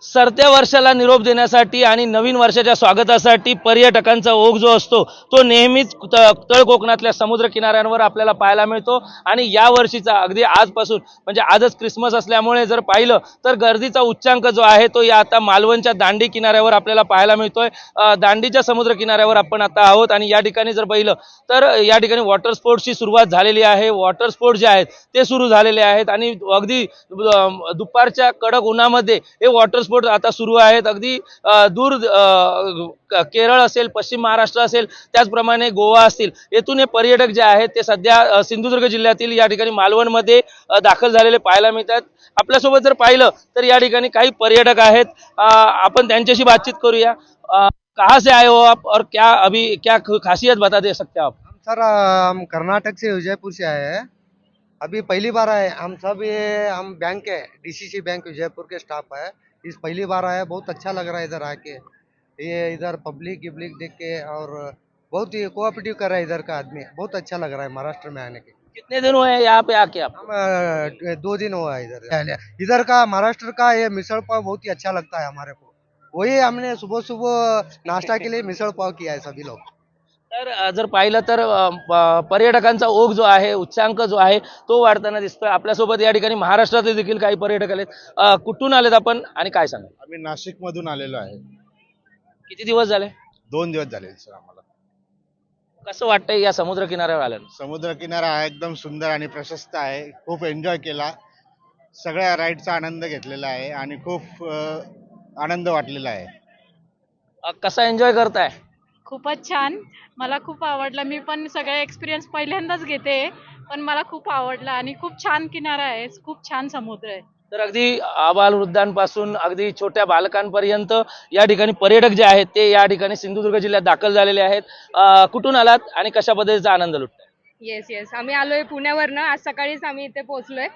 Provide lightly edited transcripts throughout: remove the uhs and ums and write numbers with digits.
सरत्या वर्षाला निरोप देण्यासाठी आणि नवीन वर्षाच्या स्वागतासाठी पर्यटकांचा ओघ जो असतो तो नेहमीच तळ कोकणातल्या समुद्र किनाऱ्यांवर आपल्याला पाहायला मिळतो। आणि या वर्षीचा अगदी आजपासून म्हणजे आजच क्रिसमस असल्यामुळे जर पाहिलं तर गर्दीचा उच्चांक जो आहे तो या आता मालवणच्या दांडी किनाऱ्यावर आपल्याला पाहायला मिळतोय। दांडीच्या समुद्र किनाऱ्यावर आपण आता आहोत आणि या ठिकाणी जर पाहिलं तर या ठिकाणी वॉटर स्पोर्ट्सची सुरुवात झालेली आहे। वॉटर स्पोर्ट्स जे आहेत ते सुरू झालेले आहेत आणि अगदी दुपारच्या कडक उन्हामध्ये हे वॉटर स्पोर्ट्स आता सुरू आहेत। अगदी दूर केरळ असेल, पश्चिम महाराष्ट्र असेल, त्याचप्रमाणे गोवा असतील, येथून हे पर्यटक जे आहेत ते सध्या सिंधुदुर्ग जिल्ह्यातील या ठिकाणी मालवणमध्ये दाखल झालेले पाहायला मिळतात। आपल्यासोबत जर पाहिलं तर या ठिकाणी काही पर्यटक आहेत, आपण त्यांच्याशी बातचीत करूया। कहाँ से आए हो आप और क्या अभी क्या खासियत बता दे सकते हो आप? सर हम कर्नाटक से विजयपुर से आए हैं। अभी पहली बार आए हम सब। ये हम बैंक है डीसीसी बैंक विजयपुर के स्टाफ है। इस पहली बार आए, बहुत अच्छा लग रहा है इधर आके। ये इधर पब्लिक गिब्लिक देख के और बहुत ही कोऑपरेटिव कर रहा है इधर का आदमी। बहुत अच्छा लग रहा है महाराष्ट्र में आने के। कितने दिन हुए हैं यहाँ पे आके आप? हम 2 दिन हुआ है इधर। इधर का महाराष्ट्र का ये मिसल पाव बहुत ही अच्छा लगता है हमारे को। वही हमने सुबह सुबह नाश्ता के लिए मिसल पाव किया है सभी लोग। तर जर पाहिलं तर पर्यटकांचा ओघ जो आहे, उच्चांक जो आहे तो वाढताना दिसतोय। आपल्यासोबत या ठिकाणी महाराष्ट्रातील देखील काही पर्यटक आलेत। कुठून आलेत आपण आणि काय सांगाल? आम्ही नाशिक मधून आलेलो आहे। किती दिवस झाले? 2 दिवस झाले सर आम्हाला। कसं वाटतंय या समुद्र किनाऱ्यावर आल्यानं? समुद्र किनारा हा एकदम सुंदर आणि प्रशस्त आहे। खूप एन्जॉय केला, सगळ्या राईडचा आनंद घेतलेला आहे आणि खूप आनंद वाटलेला आहे। कसा एन्जॉय करताय? खूपच छान, मला खूप आवडलं। मी पण सगळे एक्सपिरियन्स पहिल्यांदाच घेते, पण मला खूप आवडलं आणि खूप छान किनारा आहे, खूप छान समुद्र आहे। तर अगदी आबालवृद्धांपासून अगदी छोट्या बालकांपर्यंत या ठिकाणी पर्यटक जे आहेत ते या ठिकाणी सिंधुदुर्ग जिल्ह्यात दाखल झालेले आहेत। कुठून आलात आणि कशा पद्धतीचा आनंद लुटताय? येस आम्ही आलोय पुण्यावरनं। आज सकाळीच आम्ही इथे पोहोचलोय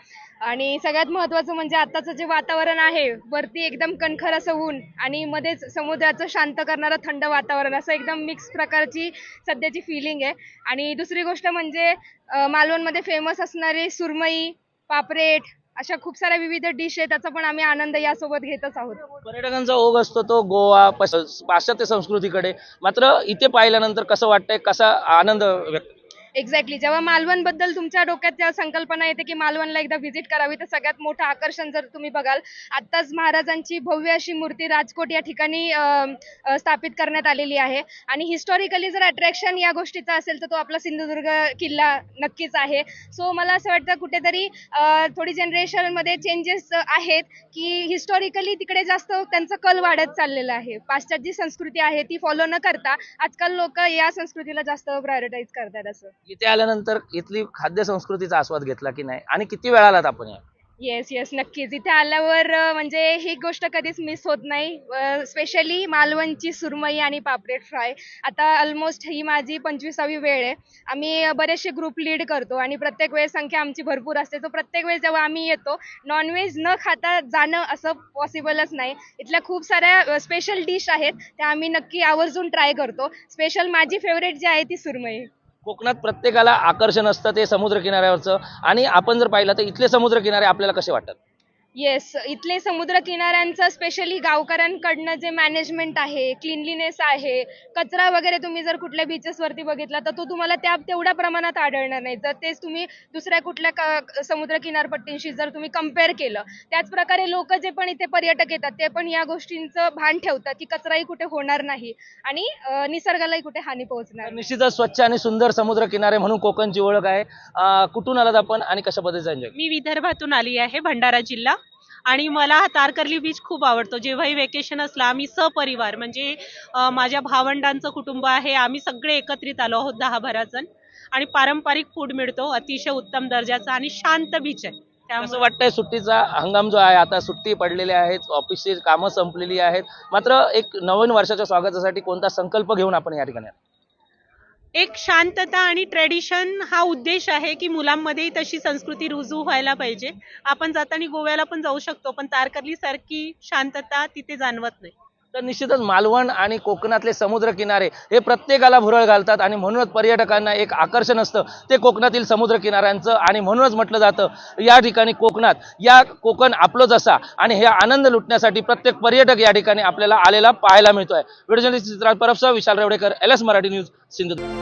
आणि सगळ्यात महत्त्वाचं म्हणजे आत्ताचं जे वातावरण आहे, वरती एकदम कणखर असं ऊन आणि मध्येच समुद्राचं शांत करणारं थंड वातावरण, असं एकदम मिक्स प्रकारची सध्याची फिलिंग आहे। आणि दुसरी गोष्ट म्हणजे मालवणमध्ये फेमस असणारी सुरमई, पापलेट अशा खूप साऱ्या विविध डिश आहेत, त्याचा पण आम्ही आनंद यासोबत घेतच आहोत। पर्यटकांचा ओघ असतो तो गोवा पाश्चात्य संस्कृतीकडे, मात्र इथे पाहिल्यानंतर कसं वाटतंय, कसा आनंद व्यक्त? एक्झॅक्टली, जेव्हा मालवण बद्दल तुमच्या डोक्यात जेव्हा संकल्पना येते की मालवणला एकदा व्हिजिट करावी, तर सगळ्यात मोठं आकर्षण जर तुम्ही बघाल, आत्ताच महाराजांची भव्य अशी मूर्ती राजकोट या ठिकाणी स्थापित करण्यात आलेली आहे। आणि हिस्टॉरिकली जर अट्रॅक्शन या गोष्टीचा असेल तर तो आपला सिंधुदुर्ग किल्ला नक्कीच आहे। सो मला असं वाटतं कुठेतरी थोडी जनरेशनमध्ये चेंजेस आहेत की हिस्टॉरिकली तिकडे जास्त त्यांचा कल वाढत चाललेला आहे। पाश्चात्य संस्कृती आहे ती फॉलो न करता आजकाल लोक या संस्कृतीला जास्त प्रायोरिटाईज करतात। असं इथे आल्यानंतर इथली खाद्य संस्कृतीचा आस्वाद घेतला की नाही आणि किती वेळा आलात आपण? येस नक्कीच, इथे आल्यावर म्हणजे ही गोष्ट कधीच मिस होत नाही। स्पेशली मालवणची सुरमई आणि पापलेट फ्राय। आता ऑलमोस्ट ही माझी 25वी वेळ आहे। आम्ही बरेचसे ग्रुप लीड करतो आणि प्रत्येक वेळेस संख्या आमची भरपूर असते, तो प्रत्येक वेळेस जेव्हा आम्ही येतो नॉनव्हेज न खाता जाणं असं पॉसिबलच नाही। इथल्या खूप साऱ्या स्पेशल डिश आहेत, त्या आम्ही नक्की आवर्जून ट्राय करतो। स्पेशल माझी फेवरेट जी आहे ती सुरमई। कोकणात प्रत्येकाला आकर्षण असतं ते समुद्र किनाऱ्यावरचं, आणि आपण जर पाहिलं तर इथले समुद्र किनारे आपल्याला कसे वाटतात? येस, इथले समुद्र किनाऱ्यांचं स्पेशली गावकऱ्यांकडनं जे मॅनेजमेंट आहे, क्लीनलीनेस आहे, कचरा वगैरे तुम्ही जर कुठल्या बीचेसवरती बघितला तर तो तुम्हाला तेवढ्या प्रमाणात आढळणार नाही, जर तेच तुम्ही दुसऱ्या कुठल्या समुद्र किनारपट्टींशी जर तुम्ही कम्पेअर केलं। त्याचप्रकारे लोक जे पण इथे पर्यटक येतात ते पण या गोष्टींचं भान ठेवतात की कचराही कुठे होणार नाही आणि निसर्गालाही कुठे हानी पोहोचणार नाही। निश्चितच स्वच्छ आणि सुंदर समुद्र किनारे म्हणून कोकणची ओळख आहे। कुठून आलात आपण आणि कशा पद्धतीचा एन्जॉय? मी विदर्भातून आली आहे, भंडारा जिल्हा, आणि मला हा तारकर्ली बीच खूप आवडतो। जेव्हाही वेकेशन असला आम्ही सपरिवार म्हणजे माझ्या भावंडांचं कुटुंब आहे, आम्ही सगळे एकत्रित आलो आहोत 10-12 जण, आणि पारंपरिक फूड मिळतो, अतिशय उत्तम दर्जाचा आणि शांत बीच आहे। कसं वाटतंय? सुट्टीचा हंगाम जो आहे, आता सुट्टी पडलेली आहेत, ऑफिसची कामं संपलेली आहेत, मात्र एक नवीन वर्षाच्या स्वागतासाठी कोणता संकल्प घेऊन आपण या ठिकाणी? एक शांतता आणि ट्रेडिशन हा उद्देश आहे की मुलांमध्येही तशी संस्कृती रुजू व्हायला पाहिजे। आपण जाताना गोव्याला पण जाऊ शकतो, पण तारकर्ली सारखी शांतता तिथे जाणवत नाही। तर निश्चितच मालवण आणि कोकणातले समुद्र किनारे हे प्रत्येकाला भुरळ घालतात आणि म्हणूनच पर्यटकांना एक आकर्षण असतं ते कोकणातील समुद्र किनाऱ्यांचं आणि म्हणूनच म्हटलं जातं या ठिकाणी कोकण आपलंच असा आणि हे आनंद लुटण्यासाठी प्रत्येक पर्यटक या ठिकाणी आपल्याला आलेला पाहायला मिळतोय. व्हिडिओ जर्नलिस्ट चित्रात परबसह विशाल रेवडेकर, LS मराठी न्यूज, सिंधुदुर्ग.